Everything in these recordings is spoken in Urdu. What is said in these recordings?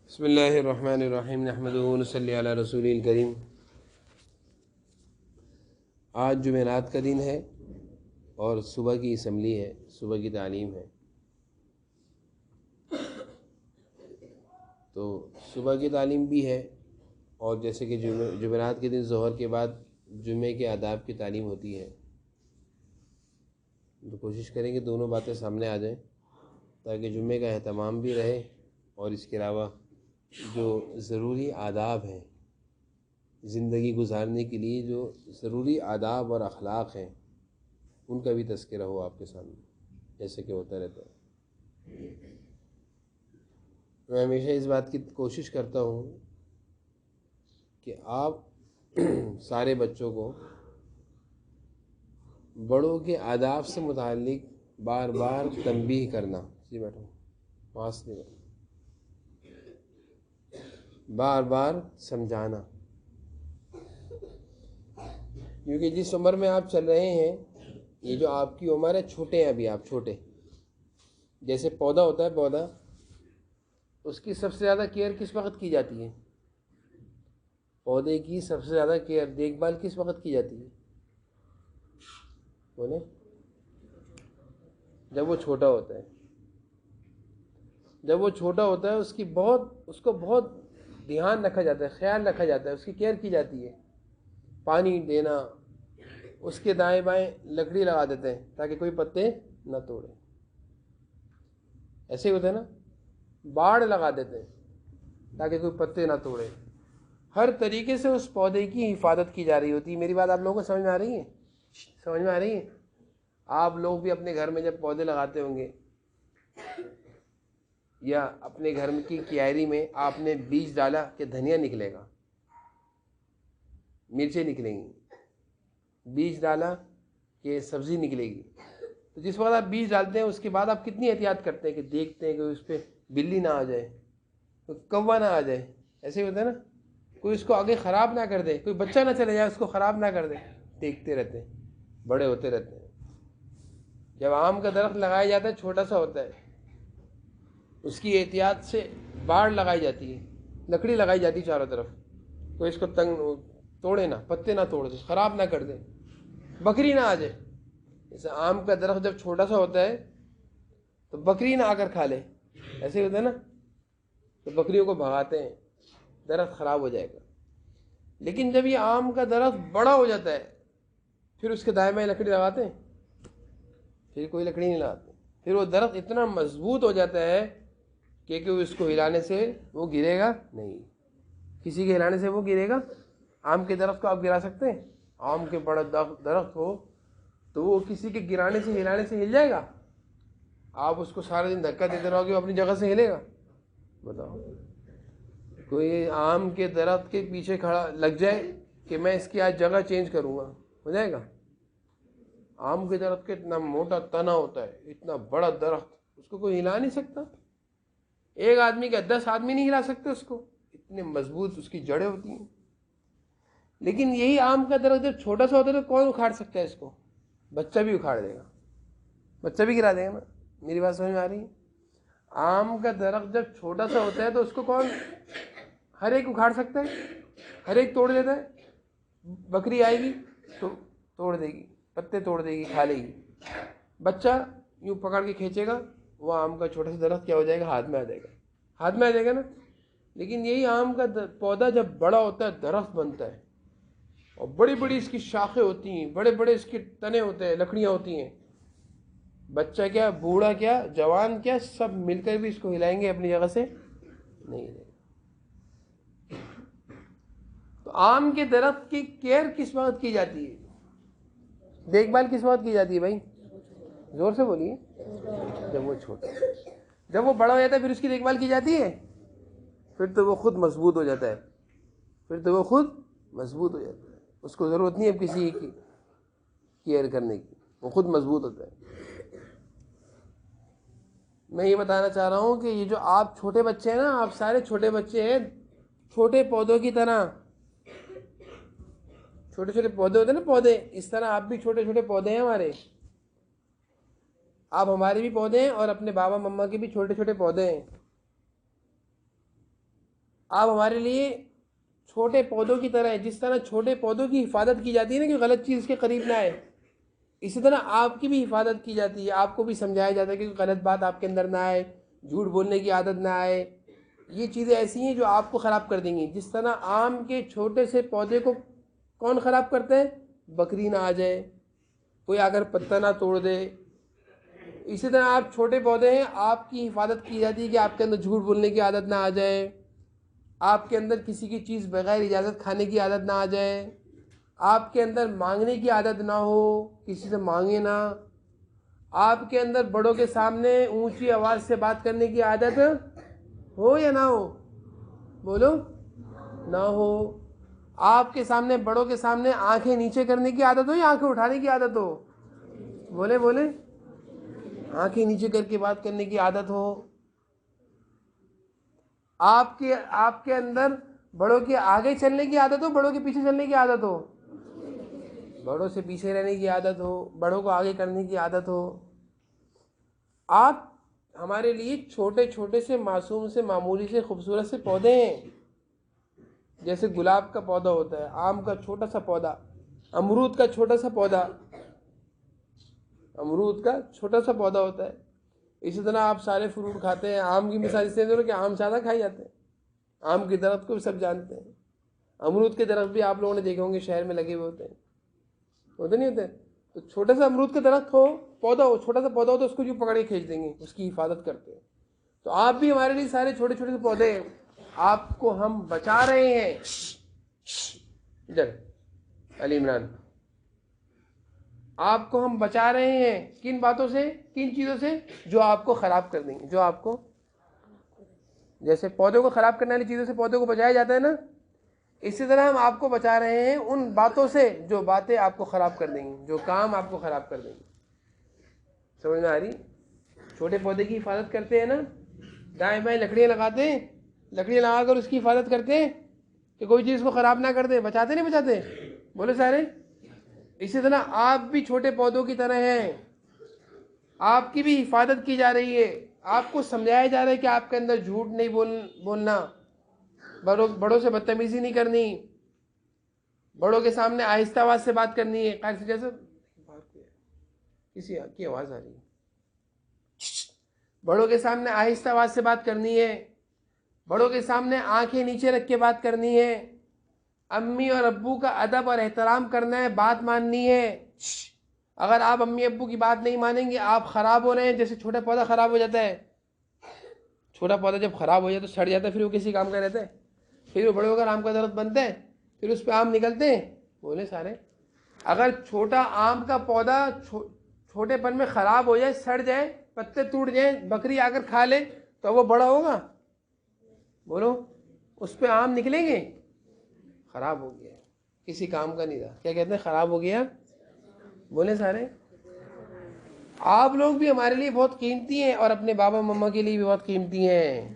بسم اللہ الرحمن الرحیم نحمدہ و نصلی علی رسول الکریم۔ آج جمعرات کا دن ہے اور صبح کی اسمبلی ہے، صبح کی تعلیم ہے۔ تو صبح کی تعلیم بھی ہے، اور جیسے کہ جمعرات کے دن ظہر کے بعد جمعے کے آداب کی تعلیم ہوتی ہے، تو کوشش کریں کہ دونوں باتیں سامنے آ جائیں تاکہ جمعے کا اہتمام بھی رہے، اور اس کے علاوہ جو ضروری آداب ہیں زندگی گزارنے کے لیے، جو ضروری آداب اور اخلاق ہیں، ان کا بھی تذکرہ ہو آپ کے سامنے، جیسے کہ ہوتا رہتا ہے۔ میں ہمیشہ اس بات کی کوشش کرتا ہوں کہ آپ سارے بچوں کو بڑوں کے آداب سے متعلق بار بار تنبیہ کرنا، جی بیٹھو واسطے بار بار سمجھانا، کیونکہ جس عمر میں آپ چل رہے ہیں، یہ جو آپ کی عمر ہے، چھوٹے ہیں ابھی آپ، چھوٹے، جیسے پودا ہوتا ہے، پودا اس کی سب سے زیادہ کیئر کس وقت کی جاتی ہے؟ پودے کی سب سے زیادہ کیئر، دیکھ بھال کس وقت کی جاتی ہے؟ بولیں، جب وہ چھوٹا ہوتا ہے۔ جب وہ چھوٹا ہوتا ہے اس کو بہت دھیان رکھا جاتا ہے، خیال رکھا جاتا ہے، اس کی کیئر کی جاتی ہے، پانی دینا، اس کے دائیں بائیں لکڑی لگا دیتے ہیں تاکہ کوئی پتے نہ توڑے، ایسے ہی ہوتا ہے نا، باڑ لگا دیتے ہیں تاکہ کوئی پتے نہ توڑے، ہر طریقے سے اس پودے کی حفاظت کی جا رہی ہوتی ہے۔ میری بات آپ لوگوں کو سمجھ میں آ رہی ہے؟ سمجھ میں آ رہی ہے؟ آپ لوگ بھی اپنے گھر میں جب پودے لگاتے ہوں گے، یا اپنے گھر کی کیاری میں آپ نے بیج ڈالا کہ دھنیا نکلے گا، مرچیں نکلیں گی، بیج ڈالا کہ سبزی نکلے گی، تو جس وقت آپ بیج ڈالتے ہیں اس کے بعد آپ کتنی احتیاط کرتے ہیں کہ دیکھتے ہیں کہ اس پہ بلی نہ آ جائے، کوئی کوا نہ آ جائے، ایسے ہی ہوتا ہے نا، کوئی اس کو آگے خراب نہ کر دے، کوئی بچہ نہ چلے جائے اس کو خراب نہ کر دے، دیکھتے رہتے ہیں، بڑے ہوتے رہتے ہیں۔ جب آم کا درخت لگایا جاتا ہے، چھوٹا سا ہوتا ہے، اس کی احتیاط سے باڑ لگائی جاتی ہے، لکڑی لگائی جاتی ہے چاروں طرف، کوئی اس کو توڑے نہ، پتے نہ توڑ دے، خراب نہ کر دے، بکری نہ آ جائے۔ جیسے آم کا درخت جب چھوٹا سا ہوتا ہے تو بکری نہ آ کر کھا لے، ایسے ہی ہوتا ہے نا، تو بکریوں کو بھگاتے ہیں، درخت خراب ہو جائے گا۔ لیکن جب یہ آم کا درخت بڑا ہو جاتا ہے، پھر اس کے دائیں بائیں لکڑی لگاتے ہیں؟ پھر کوئی لکڑی نہیں لگاتے، پھر وہ درخت اتنا مضبوط ہو جاتا ہے کہ اس کو ہلانے سے وہ گرے گا نہیں، کسی کے ہلانے سے وہ گرے گا؟ آم کے درخت کو آپ گرا سکتے ہیں؟ آم کے بڑا درخت ہو تو وہ کسی کے گرانے سے، ہلانے سے ہل جائے گا؟ آپ اس کو سارے دن دھکا دیتے رہو گے، وہ اپنی جگہ سے ہلے گا؟ بتاؤ، کوئی آم کے درخت کے پیچھے کھڑا لگ جائے کہ میں اس کی آج جگہ چینج کروں گا، ہو جائے گا؟ آم کے درخت کا اتنا موٹا تنا ہوتا ہے، اتنا بڑا درخت، اس کو کوئی ہلا نہیں سکتا، ایک آدمی کا 10 آدمی نہیں ہلا سکتے اس کو، اتنے مضبوط اس کی جڑیں ہوتی ہیں۔ لیکن یہی آم کا درخت جب چھوٹا سا ہوتا ہے تو کون اکھاڑ سکتا ہے اس کو؟ بچہ بھی اکھاڑ دے گا، بچہ بھی گرا دے گا نا۔ میری بات سمجھ میں آ رہی ہے؟ آم کا درخت جب چھوٹا سا ہوتا ہے تو اس کو کون، ہر ایک اکھاڑ سکتا ہے؟ ہر ایک توڑ دیتا ہے؟ بکری آئے گی تو توڑ دے گی، پتے توڑ دے گی، کھا لے گی، بچہ یوں پکڑ کے کھینچے گا، وہ آم کا چھوٹا سا درخت کیا ہو جائے گا؟ ہاتھ میں آ جائے گا، ہاتھ میں آ جائے گا نا۔ لیکن یہی آم کا پودا جب بڑا ہوتا ہے، درخت بنتا ہے، اور بڑی بڑی اس کی شاخیں ہوتی ہیں، بڑے بڑے اس کے تنے ہوتے ہیں، لکڑیاں ہوتی ہیں، بچہ کیا، بوڑھا کیا، جوان کیا، سب مل کر بھی اس کو ہلائیں گے اپنی جگہ سے نہیں ہلائیں گے۔ تو آم کے درخت کی کیئر کس وقت کی جاتی ہے، دیکھ بھال کس وقت کی جاتی ہے بھائی؟ زور سے بولیے۔ جب وہ چھوٹا، جب وہ بڑا ہو جاتا ہے پھر اس کی دیکھ بھال کی جاتی ہے، پھر تو وہ خود مضبوط ہو جاتا ہے، پھر تو وہ خود مضبوط ہو جاتا ہے، اس کو ضرورت نہیں ہے کسی کی کیئر کرنے کی، وہ خود مضبوط ہوتا ہے۔ میں یہ بتانا چاہ رہا ہوں کہ یہ جو آپ چھوٹے بچے ہیں نا، آپ سارے چھوٹے بچے ہیں، چھوٹے پودوں کی طرح، چھوٹے چھوٹے پودے ہوتے ہیں نا، پودے، اس طرح آپ بھی چھوٹے چھوٹے پودے ہیں ہمارے، آپ ہمارے بھی پودے ہیں اور اپنے بابا مما کے بھی چھوٹے چھوٹے پودے ہیں۔ آپ ہمارے لیے چھوٹے پودوں کی طرح ہیں. جس طرح چھوٹے پودوں کی حفاظت کی جاتی ہے نا کہ غلط چیز کے قریب نہ آئے, اسی طرح آپ کی بھی حفاظت کی جاتی ہے. آپ کو بھی سمجھایا جاتا ہے کہ غلط بات آپ کے اندر نہ آئے, جھوٹ بولنے کی عادت نہ آئے. یہ چیزیں ایسی ہیں جو آپ کو خراب کر دیں گی. جس طرح آم کے چھوٹے سے پودے کو کون خراب کرتا ہے؟ بکری نہ آ جائے, کوئی آ کر پتا نہ توڑ دے. اسی طرح آپ چھوٹے پودے ہیں, آپ کی حفاظت کی جاتی ہے کہ آپ کے اندر جھوٹ بولنے کی عادت نہ آ جائے, آپ کے اندر کسی کی چیز بغیر اجازت کھانے کی عادت نہ آ جائے, آپ کے اندر مانگنے کی عادت نہ ہو, کسی سے مانگے نہ, آپ کے اندر بڑوں کے سامنے اونچی آواز سے بات کرنے کی عادت ہو یا نہ ہو؟ بولو, نہ ہو. آپ کے سامنے, بڑوں کے سامنے آنکھیں نیچے کرنے کی عادت ہو یا آنکھیں اٹھانے کی عادت ہو؟ بولے بولے, آنکھیں نیچے کر کے بات کرنے کی عادت ہو. آپ کے اندر بڑوں کے آگے چلنے کی عادت ہو, بڑوں کے پیچھے چلنے کی عادت ہو؟ بڑوں سے پیچھے رہنے کی عادت ہو, بڑوں کو آگے کرنے کی عادت ہو. آپ ہمارے لیے چھوٹے چھوٹے سے معصوم سے معمولی سے خوبصورت سے پودے ہیں. جیسے گلاب کا پودا ہوتا ہے, آم کا چھوٹا سا پودا, امرود کا چھوٹا سا پودا, امرود کا چھوٹا سا پودا ہوتا ہے. اسی طرح آپ سارے فروٹ کھاتے ہیں. آم کی مثال اس سے دے دو کہ آم زیادہ کھائے جاتے ہیں. آم کے درخت کو بھی سب جانتے ہیں. امرود کے درخت بھی آپ لوگوں نے دیکھے ہوں گے شہر میں لگے ہوئے ہوتے نہیں ہوتے؟ تو چھوٹا سا امرود کا درخت ہو, پودا ہو, چھوٹا سا پودا ہو, تو اس کو جو پکڑ کے کھینچ دیں گے, اس کی حفاظت کرتے ہیں. تو آپ بھی ہمارے لیے سارے چھوٹے چھوٹے سے پودے ہیں. آپ کو ہم بچا رہے ہیں. ادھر علی عمران, آپ کو ہم بچا رہے ہیں کن باتوں سے, کن چیزوں سے جو آپ کو خراب کر دیں گے. جو آپ کو, جیسے پودوں کو خراب کرنے والی چیزوں سے پودوں کو بچایا جاتا ہے نا, اسی طرح ہم آپ کو بچا رہے ہیں ان باتوں سے جو باتیں آپ کو خراب کر دیں گی, جو کام آپ کو خراب کر دیں گے. سمجھ میں آ رہی؟ چھوٹے پودے کی حفاظت کرتے ہیں نا, دائیں بائیں لکڑیاں لگاتے ہیں, لکڑیاں لگا کر اس کی حفاظت کرتے ہیں کہ کوئی چیز کو خراب نہ کر دے. بچاتے نہیں بچاتے؟ بولے سارے. اسی طرح آپ بھی چھوٹے پودوں کی طرح ہیں. آپ کی بھی حفاظت کی جا رہی ہے. آپ کو سمجھایا جا رہا ہے کہ آپ کے اندر جھوٹ نہیں بولنا, بڑوں سے بدتمیزی نہیں کرنی, بڑوں کے سامنے آہستہ آواز سے بات کرنی ہے. قائد سے جیسے کسی کی آواز آ رہی ہے, بڑوں کے سامنے آہستہ آواز سے بات کرنی ہے. بڑوں کے سامنے آنکھیں نیچے رکھ کے بات کرنی ہے. امی اور ابو کا ادب اور احترام کرنا ہے, بات ماننی ہے. اگر آپ امی ابو کی بات نہیں مانیں گے, آپ خراب ہو رہے ہیں. جیسے چھوٹا پودا خراب ہو جاتا ہے, چھوٹا پودا جب خراب ہو جائے تو سڑ جاتا ہے, پھر وہ کسی کام کا رہتا ہے. پھر وہ بڑے ہو کر آم کا درخت بنتا ہے, پھر اس پہ آم نکلتے ہیں. بولے سارے, اگر چھوٹا آم کا پودا چھوٹے پن میں خراب ہو جائے, سڑ جائے, پتے ٹوٹ جائیں, بکری آ کر کھا لے, تو وہ بڑا ہوگا؟ بولو, اس پہ آم نکلیں گے؟ خراب ہو گیا, کسی کام کا نہیں رہا. کیا کہتے ہیں؟ خراب ہو گیا. بولے سارے. آپ لوگ بھی ہمارے لیے بہت قیمتی ہیں, اور اپنے بابا مما کے لیے بھی بہت قیمتی ہیں.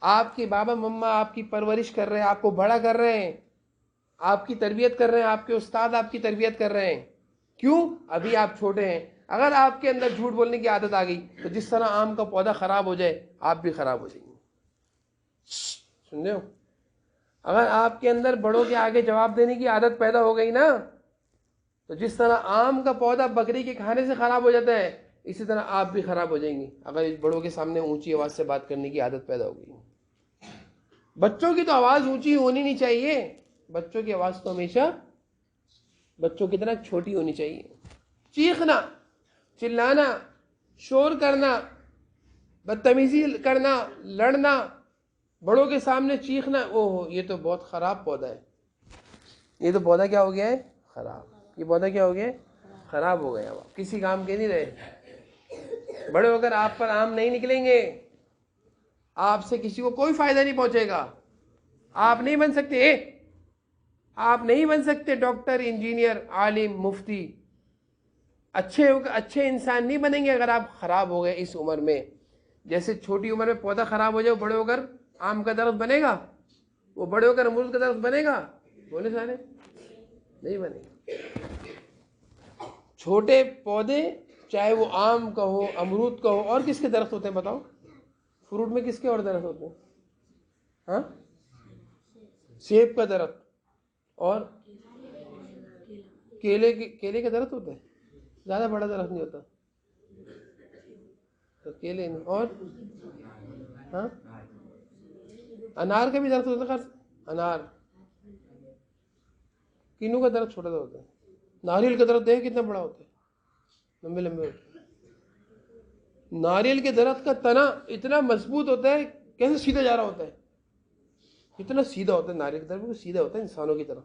آپ کے بابا مما آپ کی پرورش کر رہے ہیں, آپ کو بڑا کر رہے ہیں, آپ کی تربیت کر رہے ہیں, آپ کے استاد آپ کی تربیت کر رہے ہیں. کیوں؟ ابھی آپ چھوٹے ہیں. اگر آپ کے اندر جھوٹ بولنے کی عادت آ گئی تو جس طرح آم کا پودا خراب ہو جائے, آپ بھی خراب ہو جائیں گے. سن رہے ہو؟ اگر آپ کے اندر بڑوں کے آگے جواب دینے کی عادت پیدا ہو گئی نا, تو جس طرح آم کا پودا بکری کے کھانے سے خراب ہو جاتا ہے, اسی طرح آپ بھی خراب ہو جائیں گے اگر بڑوں کے سامنے اونچی آواز سے بات کرنے کی عادت پیدا ہو گئی. بچوں کی تو آواز اونچی ہونی نہیں چاہیے. بچوں کی آواز تو ہمیشہ بچوں کی طرح چھوٹی ہونی چاہیے. چیخنا, چلانا, شور کرنا, بدتمیزی کرنا, لڑنا, بڑوں کے سامنے چیخنا, اوہ یہ تو بہت خراب پودا ہے. یہ تو پودا کیا ہو گیا ہے؟ خراب. یہ پودا کیا ہو گیا ہے؟ خراب ہو گیا. کسی کام کے نہیں رہے. بڑے ہو کر آپ پر آم نہیں نکلیں گے, آپ سے کسی کو کوئی فائدہ نہیں پہنچے گا. آپ نہیں بن سکتے, آپ نہیں بن سکتے ڈاکٹر, انجینئر, عالم, مفتی. اچھے انسان نہیں بنیں گے اگر آپ خراب ہو گئے اس عمر میں. جیسے چھوٹی عمر میں پودا خراب ہو جائے, بڑے ہو کر آم کا درخت بنے گا؟ وہ بڑے ہو کر امرود کا درخت بنے گا؟ بولے سارے, نہیں بنے گا. چھوٹے پودے, چاہے وہ آم کا ہو, امرود کا ہو, اور کس کے درخت ہوتے ہیں بتاؤ؟ فروٹ میں کس کے اور درخت ہوتے ہیں؟ ہاں سیب کا درخت اور کیلے کا درخت ہوتا ہے، زیادہ بڑا درخت نہیں ہوتا تو کیلے نہیں، اور ہاں انار کا بھی درخت ہوتا ہے، انار، کینو کا درخت چھوٹا سا ہوتا ہے، ناریل کا درخت دیکھ کتنا بڑا ہوتا ہے، لمبے لمبے ہوتے ہیں۔ ناریل کے درخت کا تنا اتنا مضبوط ہوتا ہے، کیسے سیدھا جا رہا ہوتا ہے، اتنا سیدھا ہوتا ہے ناریل کا درخت، بالکل سیدھا ہوتا ہے انسانوں کی طرح۔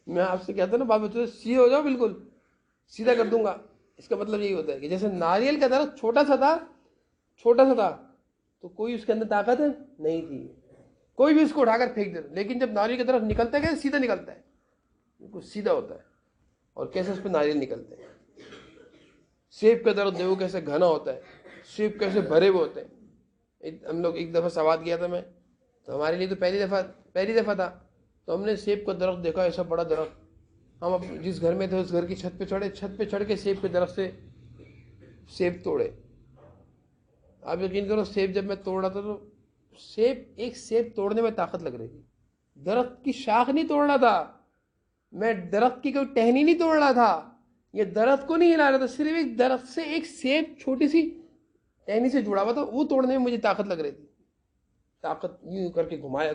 میں آپ سے کہتا ہوں نا بات بچوں سے، سیدھے ہو جاؤ، بالکل سیدھا کر دوں گا، اس کا مطلب یہی ہوتا ہے کہ جیسے ناریل کا درخت چھوٹا سا تھا تو کوئی اس کے اندر طاقت نہیں تھی، کوئی بھی اس کو اٹھا کر پھینک دیتا، لیکن جب ناریل کی طرف نکلتا ہے کیسے سیدھا نکلتا ہے، بالکل سیدھا ہوتا ہے، اور کیسے اس پہ ناریل نکلتے ہیں۔ سیب کا درخت دیکھو کیسے گھنا ہوتا ہے، سیب کیسے بھرے ہوئے ہوتے ہیں۔ ہم لوگ ایک دفعہ سوات گیا تھا میں، تو ہمارے لیے تو پہلی دفعہ تھا، تو ہم نے سیب کا درخت دیکھا، ایسا بڑا درخت۔ ہم جس گھر میں تھے اس گھر کی چھت پہ چڑھ کے سیب کے درخت سے سیب توڑے۔ آپ یقین کرو، سیب جب میں توڑ رہا تھا تو ایک سیب توڑنے میں طاقت لگ رہی تھی، درخت کی شاخ نہیں توڑ رہا تھا میں، درخت کی کوئی ٹہنی نہیں توڑ رہا تھا، یہ درخت کو نہیں ہلا رہا تھا، صرف ایک درخت سے ایک سیب چھوٹی سی ٹہنی سے جڑا ہوا تھا، وہ توڑنے میں مجھے طاقت لگ رہی تھی۔ طاقت یوں کر کے گھمایا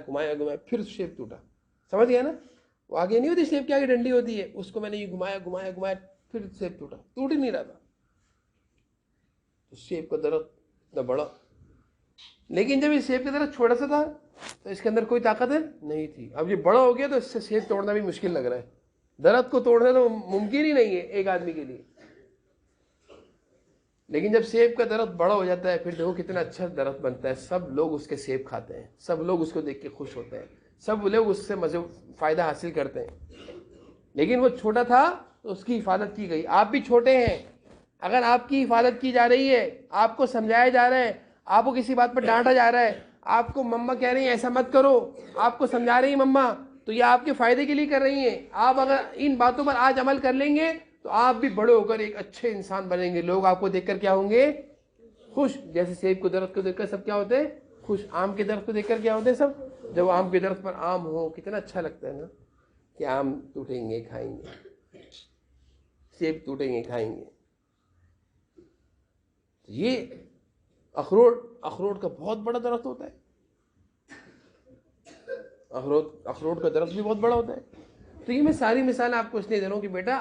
پھر سیب ٹوٹا، سمجھ گیا نا؟ وہ آگے نہیں ہوتی سیب کی آگے ڈنڈی ہوتی ہے، اس کو میں نے یہ گھمایا پھر سیب ٹوٹ ہی نہیں رہا تھا۔ تو سیب کا درخت اتنا بڑا، لیکن جب یہ سیب کا درخت چھوٹا سا تھا تو اس کے اندر کوئی طاقت نہیں تھی۔ اب یہ بڑا ہو گیا تو اس سے سیب توڑنا بھی مشکل لگ رہا ہے، درخت کو توڑنا تو ممکن ہی نہیں ہے ایک آدمی کے لیے۔ لیکن جب سیب کا درخت بڑا ہو جاتا ہے پھر دیکھو کتنا اچھا درخت بنتا ہے، سب لوگ اس کے سیب کھاتے ہیں، سب لوگ اس کو دیکھ کے خوش ہوتے ہیں، سب لوگ اس سے فائدہ حاصل کرتے ہیں۔ لیکن وہ چھوٹا تھا تو اس کی حفاظت کی گئی۔ آپ بھی چھوٹے ہیں، اگر آپ کی حفاظت کی جا رہی ہے، آپ کو سمجھایا جا رہا ہے، آپ کو کسی بات پر ڈانٹا جا رہا ہے، آپ کو مما کہہ رہی ہیں ایسا مت کرو، آپ کو سمجھا رہی ہیں مما، تو یہ آپ کے فائدے کے لیے کر رہی ہیں۔ آپ اگر ان باتوں پر آج عمل کر لیں گے تو آپ بھی بڑے ہو کر ایک اچھے انسان بنیں گے، لوگ آپ کو دیکھ کر کیا ہوں گے؟ خوش۔ جیسے سیب کو درخت کو دیکھ کر سب کیا ہوتے ہیں؟ خوش۔ آم کے درخت کو دیکھ کر کیا ہوتے ہیں سب؟ جب آم کے درخت پر آم ہو کتنا اچھا لگتا ہے نا، کہ آم ٹوٹیں گے کھائیں گے، سیب ٹوٹیں گے کھائیں گے۔ یہ اخروٹ کا بہت بڑا درخت ہوتا ہے، اخروٹ کا درخت بھی بہت بڑا ہوتا ہے۔ تو یہ میں ساری مثال آپ کو اس لیے دے رہا ہوں کہ بیٹا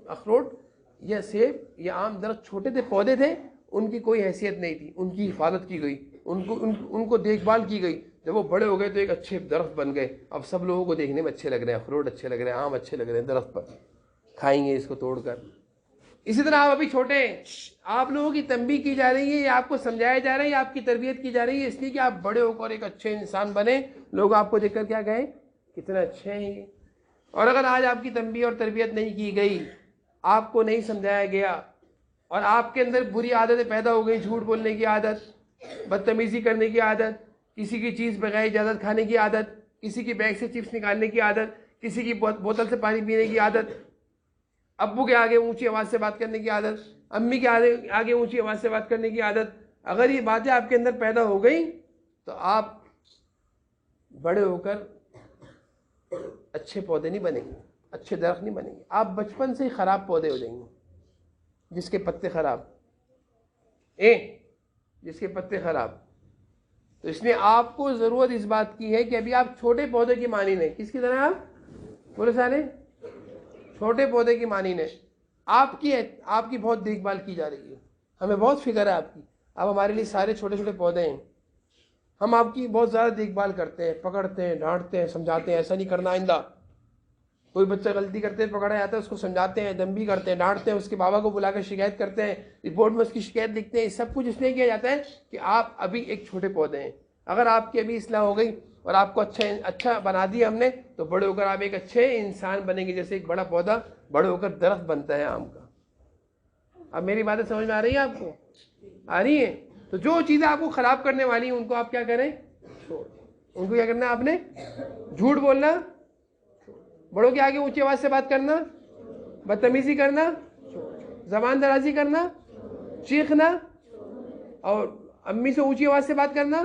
اخروٹ یا سیب یا عام درخت چھوٹے تھے، پودے تھے، ان کی کوئی حیثیت نہیں تھی، ان کی حفاظت کی گئی، ان کو دیکھ بھال کی گئی۔ جب وہ بڑے ہو گئے تو ایک اچھے درخت بن گئے، اب سب لوگوں کو دیکھنے میں اچھے لگ رہے ہیں، اخروٹ اچھے لگ رہے ہیں، آم اچھے لگ رہے ہیں درخت پر، کھائیں گے اس کو توڑ کر۔ اسی طرح آپ ابھی چھوٹے ہیں، آپ لوگوں کی تنبیہ کی جا رہی ہے، یا آپ کو سمجھایا جا رہا ہے، یا آپ کی تربیت کی جا رہی ہے، اس لیے کہ آپ بڑے ہو کر ایک اچھے انسان بنے، لوگ آپ کو دیکھ کر کیا کہیں؟ کتنا اچھے ہیں یہ۔ اور اگر آج آپ کی تنبیہ اور تربیت نہیں کی گئی، آپ کو نہیں سمجھایا گیا، اور آپ کے اندر بری عادتیں پیدا ہو گئی، جھوٹ بولنے کی عادت، بدتمیزی کرنے کی عادت، کسی کی چیز بغیر اجازت کھانے کی عادت، کسی کی بیگ سے چپس نکالنے کی عادت، کسی کی بوتل سے پانی پینے کی عادت، ابو کے آگے اونچی آواز سے بات کرنے کی عادت، امی کے آگے اونچی آواز سے بات کرنے کی عادت، اگر یہ باتیں آپ کے اندر پیدا ہو گئی تو آپ بڑے ہو کر اچھے پودے نہیں بنیں گے، اچھے درخت نہیں بنیں گے، آپ بچپن سے ہی خراب پودے ہو جائیں گے، جس کے پتے خراب، جس کے پتے خراب۔ تو اس لیے آپ کو ضرورت اس بات کی ہے کہ ابھی آپ چھوٹے پودے کی مانند ہیں۔ کس کی طرح؟ آپ بولے سارے چھوٹے پودے کی مانند ہیں۔ آپ کی بہت دیکھ بھال کی جا رہی ہے، ہمیں بہت فکر ہے آپ کی، آپ ہمارے لیے سارے چھوٹے چھوٹے پودے ہیں، ہم آپ کی بہت زیادہ دیکھ بھال کرتے ہیں، پکڑتے ہیں، ڈانٹتے ہیں، سمجھاتے ہیں ایسا نہیں کرنا آئندہ۔ کوئی بچہ غلطی کرتے پکڑا جاتا ہے، اس کو سمجھاتے ہیں، دم کرتے ہیں، ڈانٹتے ہیں، اس کے بابا کو بلا کر شکایت کرتے ہیں، رپورٹ میں اس کی شکایت لکھتے ہیں۔ سب کچھ اس لیے کیا جاتا ہے کہ آپ ابھی ایک چھوٹے پودے ہیں۔ اگر آپ کی ابھی اصلاح ہو گئی اور آپ کو اچھا بنا دیا ہم نے، تو بڑے ہو کر آپ ایک اچھے انسان بنیں گے، جیسے ایک بڑا پودا بڑے ہو کر درخت بنتا ہے آم کا۔ اب میری باتیں سمجھ میں آ رہی ہیں آپ کو؟ آ رہی ہیں؟ تو جو چیزیں آپ کو خراب کرنے والی ہیں ان کو آپ کیا کریں؟ ان کو کیا کرنا ہے آپ نے؟ جھوٹ بولنا، بڑوں کے آگے اونچی آواز سے بات کرنا، بدتمیزی کرنا، زبان درازی کرنا، چیخنا، اور امی سے اونچی آواز سے بات کرنا،